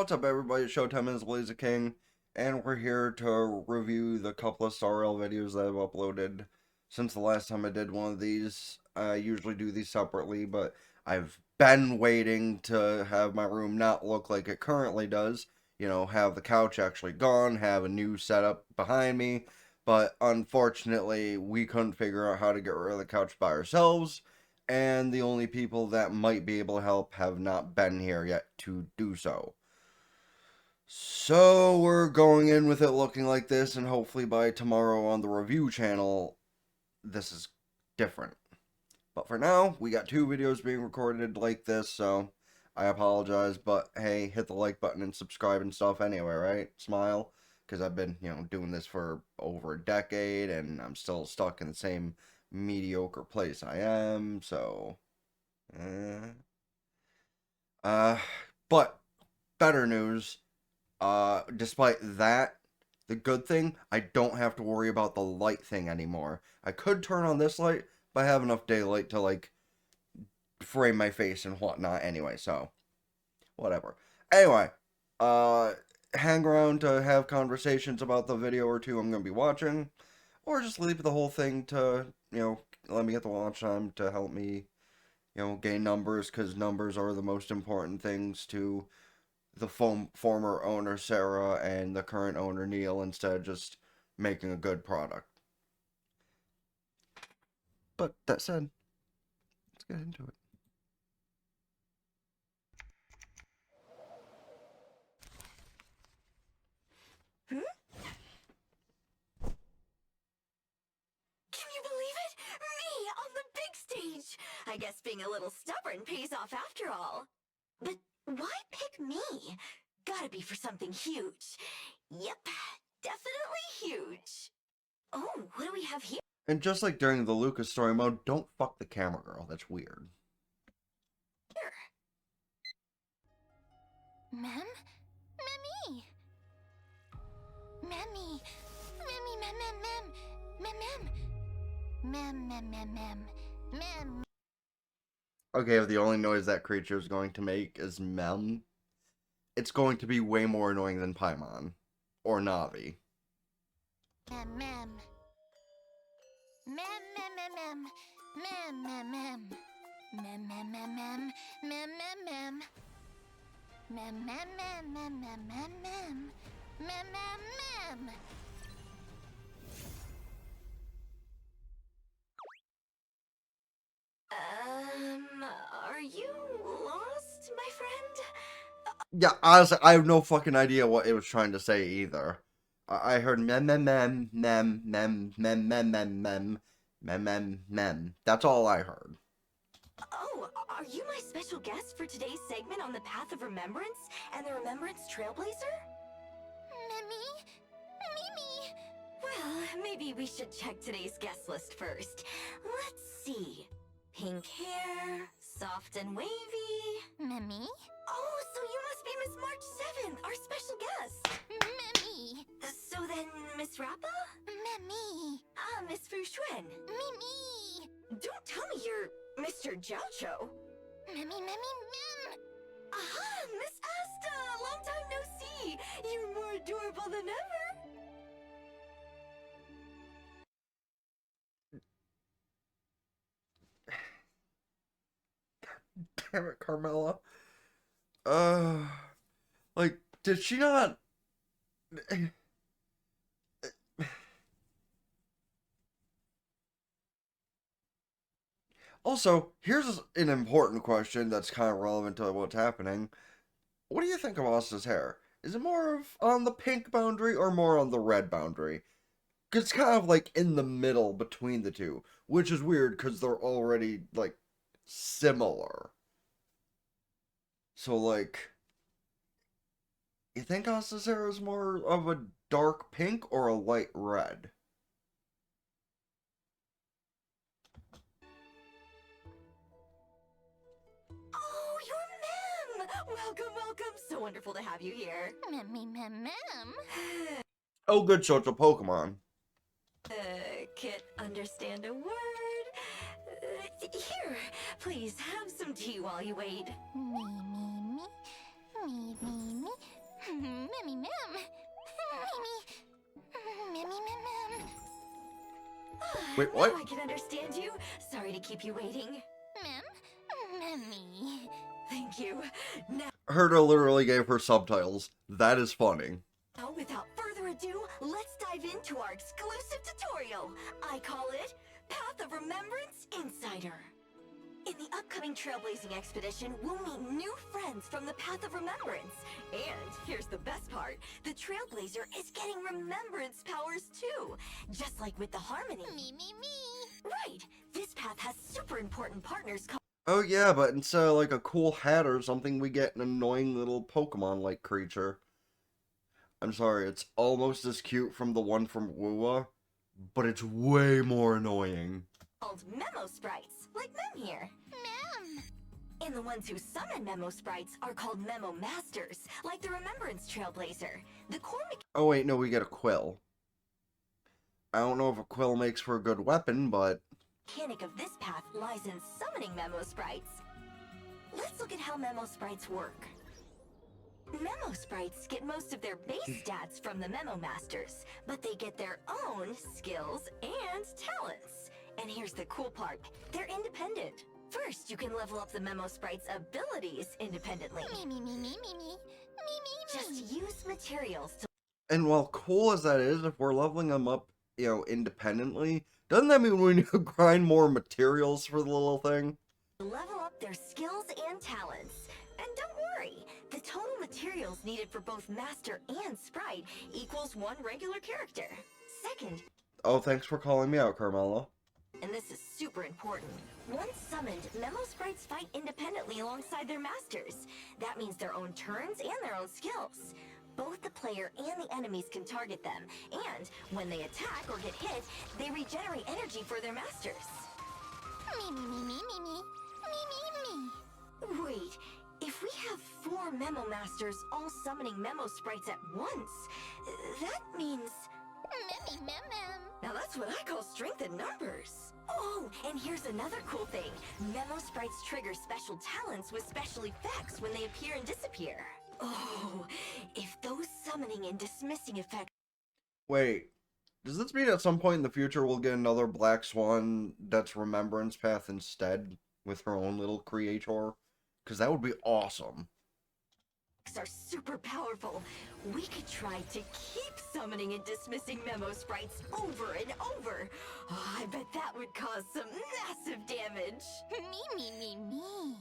What's up, everybody? It's Showtime is TheBlaziking, and we're here to review the couple of Star Rail videos that I've uploaded since the last time I did one of these. I usually do these separately, but I've been waiting to have my room not look like it currently does. You know, have the couch actually gone, have a new setup behind me. But unfortunately, we couldn't figure out how to get rid of the couch by ourselves, and the only people that might be able to help have not been here yet to do so. So we're going in with it looking like this, and hopefully by tomorrow on the review channel, this is different. But for now, we got two videos being recorded like this, so I apologize, but hey, hit the like button and subscribe and stuff anyway, right? Smile, because I've been, doing this for over a decade, and I'm still stuck in the same mediocre place I am, so... eh. But, better news... despite that, the good thing, I don't have to worry about the light thing anymore. I could turn on this light, but I have enough daylight to, like, frame my face and whatnot anyway, so, whatever. Anyway, hang around to have conversations about the video or two I'm going to be watching, or just leave the whole thing to, let me get the watch time to help me, gain numbers, because numbers are the most important things to the former owner Sarah and the current owner Neil, instead of just making a good product. But that said, let's get into it. Can you believe it? Me on the big stage! I guess being a little stubborn pays off after all. But why pick me? Gotta be for something huge. Yep, definitely huge. Oh, what do we have here? And just like during the Lucas story mode, don't fuck the camera girl. That's weird. Mem? Memmy! Memmy! Memmy, mem, mem, mem! Mem, mem! Mem, mem, mem, mem! Mem! Okay, if the only noise that creature is going to make is mem, it's going to be way more annoying than Paimon. Or Navi. Mem, mem. Mem, mem, mem, mem. Mem, mem, mem. Mem, mem, mem, mem. Mem, mem, mem. Mem, mem, mem, mem, mem, mem, mem. Mem, mem, mem. Are you lost, my friend? Yeah, honestly, I have no fucking idea what it was trying to say either. I heard mem mem mem mem mem mem mem mem mem mem mem mem. That's all I heard. Oh, are you my special guest for today's segment on the Path of Remembrance and the Remembrance Trailblazer? Mimi? Mimi? Well, maybe we should check today's guest list first. Let's see. Pink hair, soft and wavy. Mimi? Oh, so you must be Miss March 7th, our special guest. Mimi. So then, Miss Rappa? Mimi. Ah, Miss Fu Xuan. Mimi. Don't tell me you're Mr. Jiaocho. Mimi, Mimi, Mim. Aha, Miss Asta. Long time no see. You're more adorable than ever. Damn it, Carmela. Like, did she not... Also, here's an important question that's kind of relevant to what's happening. What do you think of Asta's hair? Is it more of on the pink boundary or more on the red boundary? Because it's kind of like in the middle between the two, which is weird because they're already, like, similar. So, like, you think Asta's hair is more of a dark pink or a light red? Oh, you're Mem! Welcome, welcome. So wonderful to have you here. Mem, mem. Oh, good social Pokemon. Can't understand a word. Here, please have some tea while you wait. Me, Wait, what? Now I can understand you. Sorry to keep you waiting. Memmy. Thank you. Now, Herta literally gave her subtitles. That is funny. without further ado, let's dive into our exclusive tutorial. I call it Path of Remembrance Insider. In the upcoming Trailblazing expedition, we'll meet new friends from the Path of Remembrance. And here's the best part, the Trailblazer is getting remembrance powers too, just like with the Harmony. Me. Right, this path has super important partners called... Oh yeah, but instead of like a cool hat or something, we get an annoying little Pokemon-like creature. I'm sorry, it's almost as cute from the one from Wua, but it's way more annoying. Called Memo Sprites, like Mem here. Mem! And the ones who summon Memo Sprites are called Memo Masters, like the Remembrance Trailblazer. The core Oh wait, no, we get a Quill. I don't know if a Quill makes for a good weapon, but... mechanic of this path lies in summoning Memo Sprites. Let's look at how Memo Sprites work. Memo Sprites get most of their base stats from the Memo Masters, but they get their own skills and talents. And here's the cool part, they're independent. First, you can level up the Memo Sprite's abilities independently. Me. Just use materials to... And while cool as that is, if we're leveling them up, you know, independently, doesn't that mean we need to grind more materials for the little thing? level up their skills and talents. And don't worry, the total materials needed for both Master and Sprite equals one regular character. Second... Oh, thanks for calling me out, Carmela. And this is super important. Once summoned, Memo Sprites fight independently alongside their masters. That means their own turns and their own skills. Both the player and the enemies can target them, and when they attack or get hit, they regenerate energy for their masters. Me. Wait, if we have 4 Memo Masters all summoning Memo Sprites at once, that means... Now that's what I call strength in numbers. Oh, and here's another cool thing. Memo Sprites trigger special talents with special effects when they appear and disappear. Oh, if those summoning and dismissing effects... Wait, does this mean at some point in the future we'll get another Black Swan that's Remembrance Path instead, with her own little creator? Because that would be awesome. are super powerful. We could try to keep summoning and dismissing Memo Sprites over and over. Oh, I bet that would cause some massive damage. Me.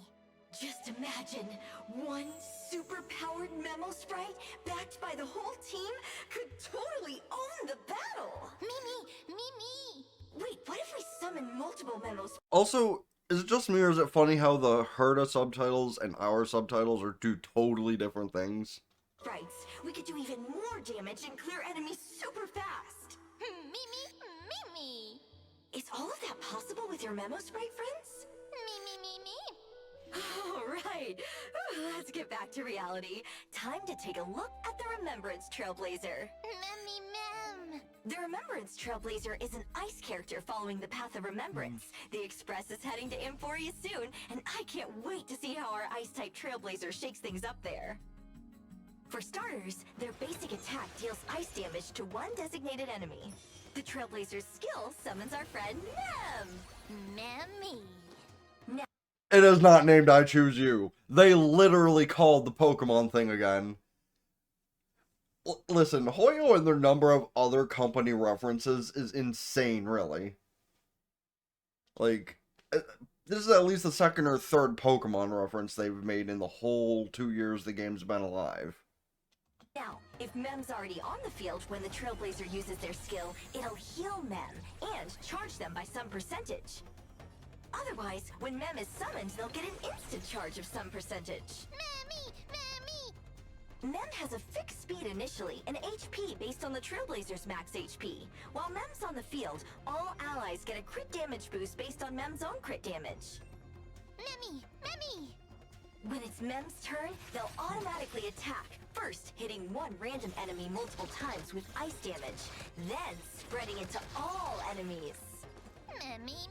Just imagine, one super-powered Memo Sprite, backed by the whole team, could totally own the battle! Me! Wait, what if we summon multiple Memo Sprites? Also, is it just me or is it funny how the Herta subtitles and our subtitles are two totally different things? We could do even more damage and clear enemies super fast! Me! Is all of that possible with your Memo Sprite friends? Me. Alright, let's get back to reality. Time to take a look at the Remembrance Trailblazer. The Remembrance Trailblazer is an ice character following the Path of Remembrance. The Express is heading to Emphoria soon, and I can't wait to see how our Ice-type Trailblazer shakes things up there. For starters, their basic attack deals ice damage to one designated enemy. The Trailblazer's skill summons our friend Memmy. It is not named I Choose You. They literally called the Pokemon thing again. Listen, Hoyo and their number of other company references is insane, really. Like, this is at least the second or third Pokemon reference they've made in the whole 2 years the game's been alive. Now, if Mem's already on the field when the Trailblazer uses their skill, it'll heal Mem and charge them by some percentage. Otherwise, when Mem is summoned, they'll get an instant charge of some percentage. Mem has a fixed speed initially and HP based on the Trailblazer's max HP. While Mem's on the field, all allies get a crit damage boost based on Mem's own crit damage. Memmy! When it's Mem's turn, they'll automatically attack, first hitting one random enemy multiple times with ice damage, then spreading it to all enemies. Memmy!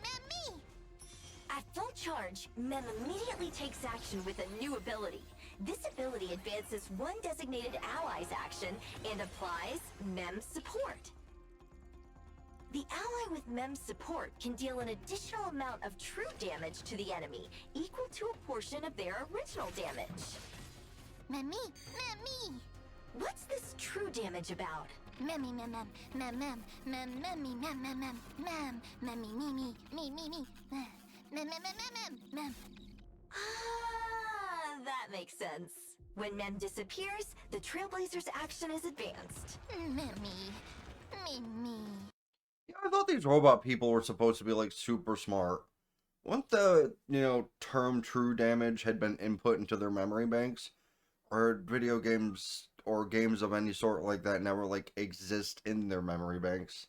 At full charge, Mem immediately takes action with a new ability. This ability advances one designated ally's action and applies Mem's support. The ally with Mem's support can deal an additional amount of true damage to the enemy, equal to a portion of their original damage. Memmy, Memmy. What's this true damage about? Memmy, mem, mem, mem, mem, mem, memmy, mem, mem, mem, mem, memmy, me, mem, mem, mem, mem. Ah, that makes sense. When Mem disappears, the Trailblazer's action is advanced. Memmy, me. Yeah, I thought these robot people were supposed to be like super smart. Wouldn't the, term true damage had been input into their memory banks? Or video games or games of any sort like that never like exist in their memory banks?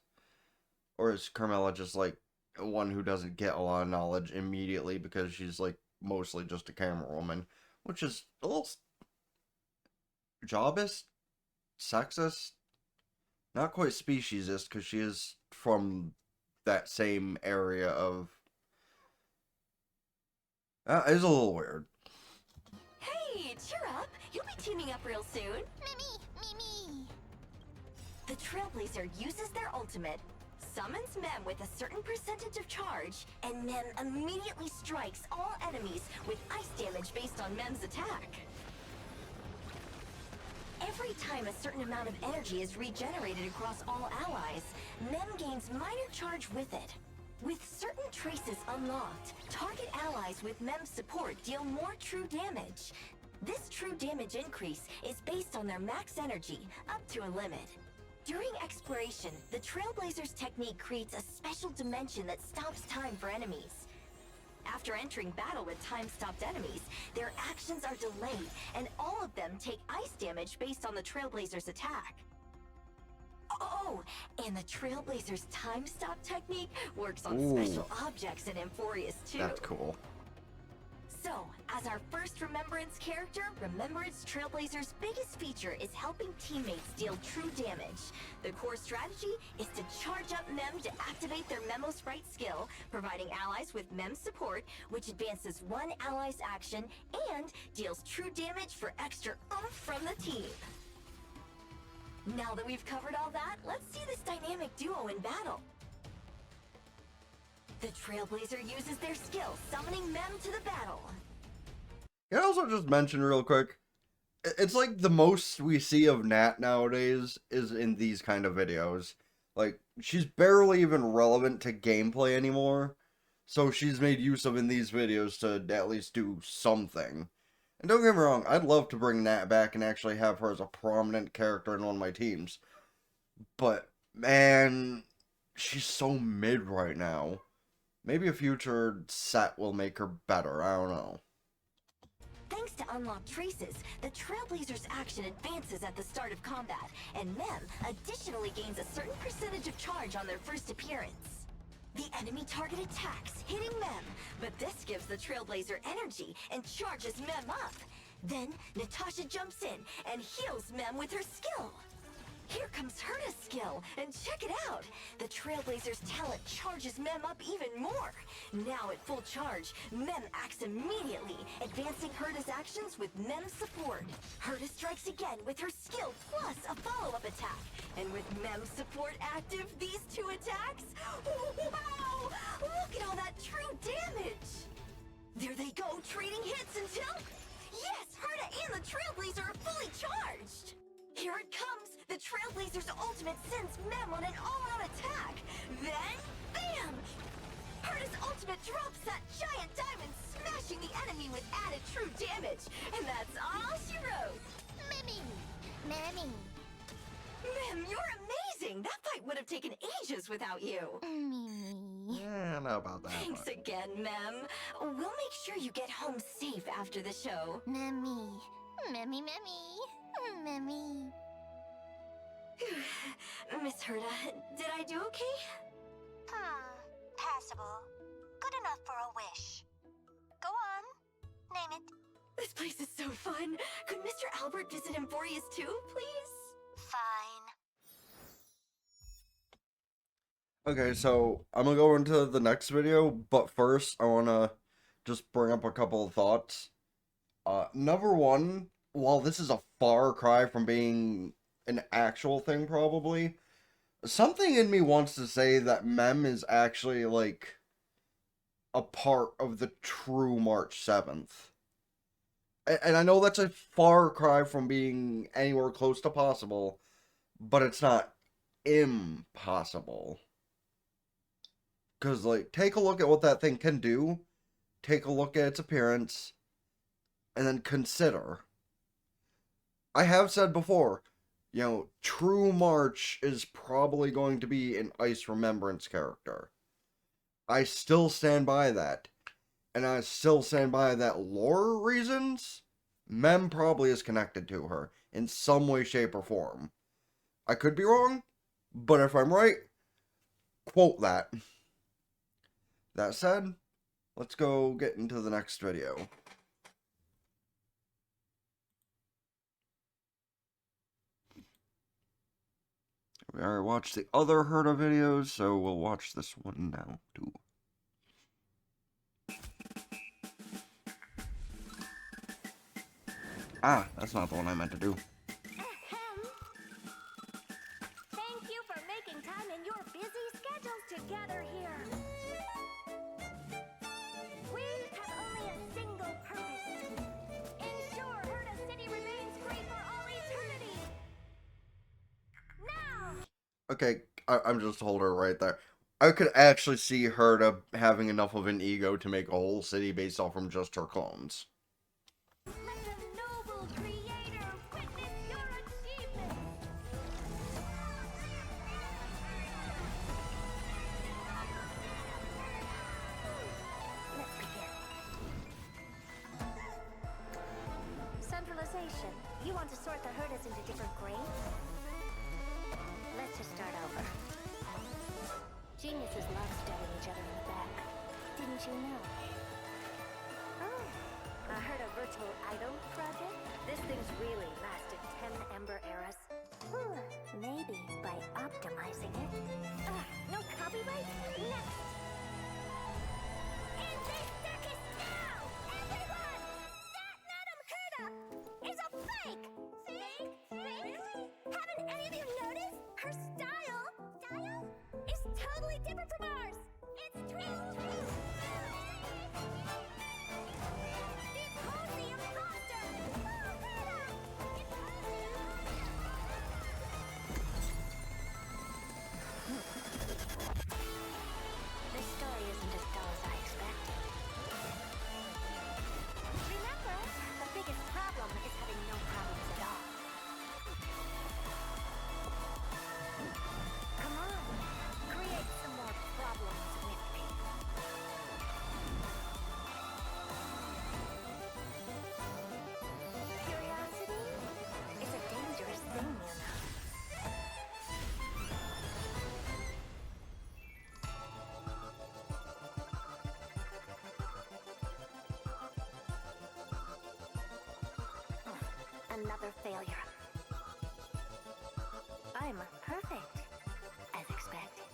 Or is Carmela just like one who doesn't get a lot of knowledge immediately because she's like mostly just a camera woman, which is a little jobist, sexist, not quite speciesist because she is from that same area of. It's a little weird. Hey, cheer up! You'll be teaming up real soon. Me. The Trailblazer uses their ultimate, summons Mem with a certain percentage of charge, and Mem immediately strikes all enemies with ice damage based on Mem's attack. Every time a certain amount of energy is regenerated across all allies, Mem gains minor charge with it. With certain traces unlocked, target allies with Mem's support deal more true damage. This true damage increase is based on their max energy, up to a limit. During exploration, the Trailblazer's technique creates a special dimension that stops time for enemies. After entering battle with time-stopped enemies, their actions are delayed, and all of them take ice damage based on the Trailblazer's attack. Oh, and the Trailblazer's time-stop technique works on special objects in Amphorius too. That's cool. So, as our first Remembrance character, Remembrance Trailblazer's biggest feature is helping teammates deal true damage. The core strategy is to charge up Mem to activate their Memo Sprite skill, providing allies with Mem support, which advances one ally's action and deals true damage for extra oomph from the team. Now that we've covered all that, let's see this dynamic duo in battle. The Trailblazer uses their skill, summoning Mem to the battle. Can I also just mention real quick, it's like the most we see of Nat nowadays is in these kind of videos. Like, she's barely even relevant to gameplay anymore, so she's made use of in these videos to at least do something. And don't get me wrong, I'd love to bring Nat back and actually have her as a prominent character in one of my teams. But, man, she's so mid right now. Maybe a future set will make her better, I don't know. Thanks to unlocked traces, the Trailblazer's action advances at the start of combat, and Mem additionally gains a certain percentage of charge on their first appearance. The enemy target attacks, hitting Mem, but this gives the Trailblazer energy and charges Mem up. Then, Natasha jumps in and heals Mem with her skill. Here comes Herta's skill, and check it out! The Trailblazer's talent charges Mem up even more. Now at full charge, Mem acts immediately, advancing Herta's actions with Mem's support. Herta strikes again with her skill plus a follow-up attack. And with Mem's support active, these two attacks? Wow! Look at all that true damage! There they go, trading hits until... Yes! Herta and the Trailblazer are fully charged! Here it comes! The Trailblazer's ultimate sends Mem on an all-out attack! Then, bam! Herta's ultimate drops that giant diamond, smashing the enemy with added true damage! And that's all she wrote! Memmy. Mem, you're amazing! That fight would have taken ages without you! Me. Yeah, I don't know about that. Thanks but... again, Mem. We'll make sure you get home safe after the show. Memmy. Miss Herta, did I do okay? Passable. Good enough for a wish. Go on. Name it. This place is so fun. Could Mr. Albert visit Amphorius too, please? Fine. Okay, so I'm gonna go into the next video, but first I wanna just bring up a couple of thoughts. Number one, while this is a far cry from being an actual thing probably, Something in me wants to say that Mem is actually, like, a part of the true March 7th. And I know that's a far cry from being anywhere close to possible, but it's not impossible. Because, like, take a look at what that thing can do, take a look at its appearance, and then consider. I have said before, True March is probably going to be an Ice Remembrance character. I still stand by that. And I still stand by that lore reasons. Mem probably is connected to her in some way, shape, or form. I could be wrong, but if I'm right, quote that. That said, let's go get into the next video. We already watched the other Herta videos, so we'll watch this one now, too. Ah, that's not the one I meant to do. Thank you for making time in your busy schedules to gather here. We have only a single purpose. Ensure Herta City remains great for all eternity. Now! Okay, I'm just hold her right there. I could actually see Herta having enough of an ego to make a whole city based off from just her clones. Let the noble creator witness your achievements! Let's begin. Centralization. You want to sort the Hertas into different grades? Let's just start over. Geniuses love stabbing each other in the back. Didn't you know? Oh, I heard a virtual idol project? This thing's really lasted 10 Ember eras. Maybe by optimizing it. No copyright? Next! In this circus now! Everyone! That Madam Herta is a fake! Fake? Really? Haven't any of you noticed? Her style is totally different from ours! It's true! The Posey Imposter! Oh, Herta! This story isn't as dull as I expected. Remember, the biggest problem is having no problems at all. Come on, create some more problems with me. Curiosity is a dangerous thing, you know. Another failure. I'm perfect, as expected.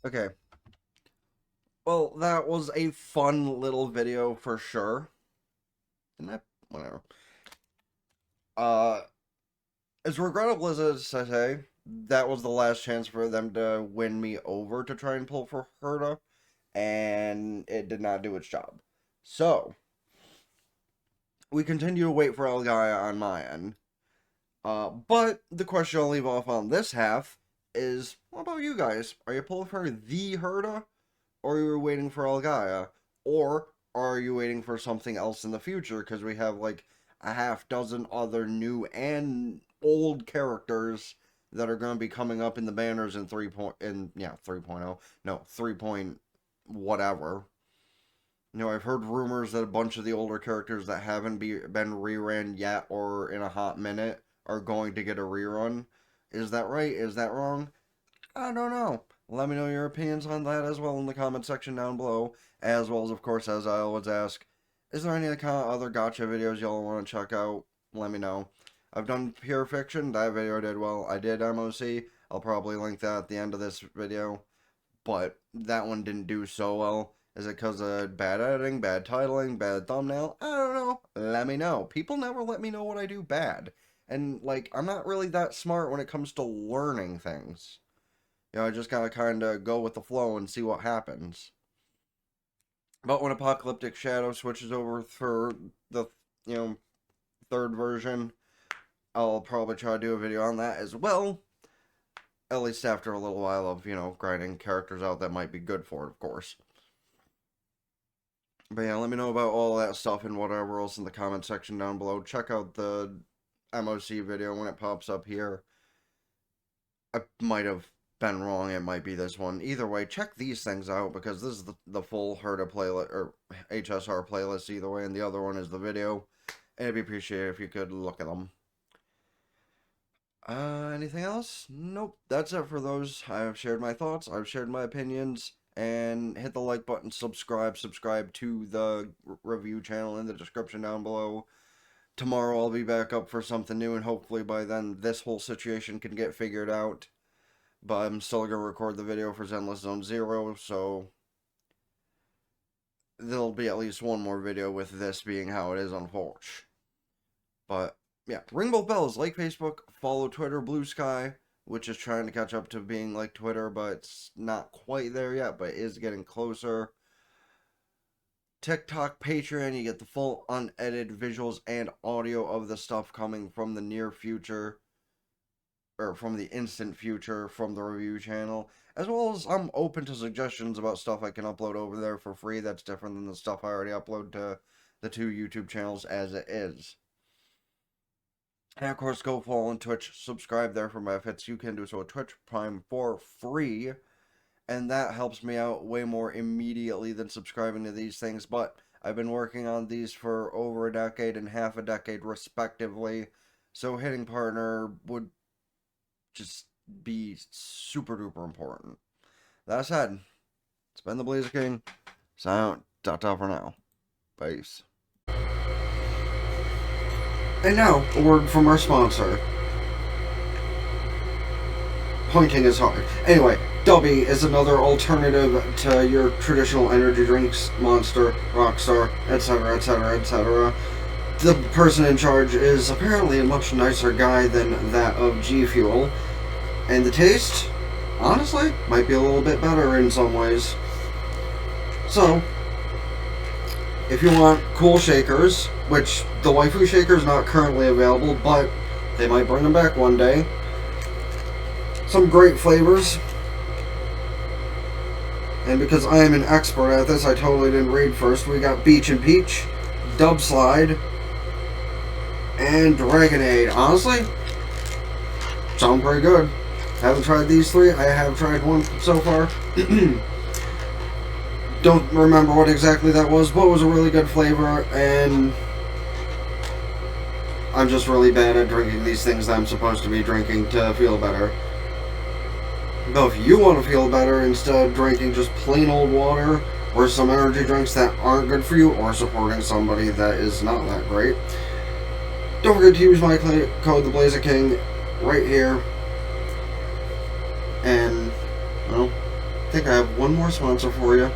Okay. Well, that was a fun little video for sure. And that, whatever. As regrettable as it is to say, that was the last chance for them to win me over to try and pull for Herta, and it did not do its job. So, we continue to wait for Elgaia on my end. But the question I'll leave off on this half is, what about you guys? Are you pulling for the Herta, or are you waiting for Elgaia? Or are you waiting for something else in the future? Because we have like a half dozen other new and old characters that are going to be coming up in the banners in 3.0. No, 3 point whatever. I've heard rumors that a bunch of the older characters that haven't been reran yet or in a hot minute are going to get a rerun. Is that right? Is that wrong? I don't know. Let me know your opinions on that as well in the comment section down below. As well as, of course, as I always ask, is there any other gacha videos y'all want to check out? Let me know. I've done Pure Fiction. That video did well. I did MOC. I'll probably link that at the end of this video. But that one didn't do so well. Is it because of bad editing, bad titling, bad thumbnail? I don't know. Let me know. People never let me know what I do bad. And, like, I'm not really that smart when it comes to learning things. You know, I just gotta kind of go with the flow and see what happens. But when Apocalyptic Shadow switches over for the, third version, I'll probably try to do a video on that as well. At least after a little while of, grinding characters out that might be good for it, of course. But yeah, let me know about all that stuff and whatever else in the comment section down below. Check out the MOC video when it pops up here. I might have been wrong. It might be this one. Either way, check these things out because this is the full Herta playlist, or HSR playlist either way, and the other one is the video. And it'd be appreciated if you could look at them. Anything else? Nope. That's it for those. I've shared my thoughts. I've shared my opinions. And hit the like button, subscribe to the review channel in the description down below. Tomorrow I'll be back up for something new, and hopefully by then this whole situation can get figured out. But I'm still going to record the video for Zenless Zone 0, so there'll be at least one more video with this being how it is on Forge. But yeah, ring both bells, like Facebook, follow Twitter, Blue Sky, which is trying to catch up to being like Twitter, but it's not quite there yet, but is getting closer. TikTok, Patreon, you get the full unedited visuals and audio of the stuff coming from the near future, or from the instant future, from the review channel, as well as I'm open to suggestions about stuff I can upload over there for free that's different than the stuff I already upload to the 2 YouTube channels as it is. And of course, go follow on Twitch, subscribe there for my fits. You can do so at Twitch Prime for free, and that helps me out way more immediately than subscribing to these things. But I've been working on these for over a decade and half a decade, respectively, so hitting partner would just be super duper important. That said, it's been TheBlaziking. Sign out. Ta for now. Peace. And now, a word from our sponsor. Pointing is hard. Anyway, Dubby is another alternative to your traditional energy drinks, Monster, Rockstar, etc., etc., etc. The person in charge is apparently a much nicer guy than that of G Fuel. And the taste, honestly, might be a little bit better in some ways. So, if you want cool shakers, which the waifu shaker is not currently available, but they might bring them back one day. Some great flavors. And because I am an expert at this, I totally didn't read first. We got Beach and Peach, Dub Slide, and Dragonade. Honestly, sound pretty good. Haven't tried these 3. I have tried one so far. Don't remember what exactly that was, but it was a really good flavor, and I'm just really bad at drinking these things that I'm supposed to be drinking to feel better. Though if you want to feel better, instead of drinking just plain old water or some energy drinks that aren't good for you, or supporting somebody that is not that great, don't forget to use my code TheBlaziking right here. And, well, I think I have one more sponsor for you.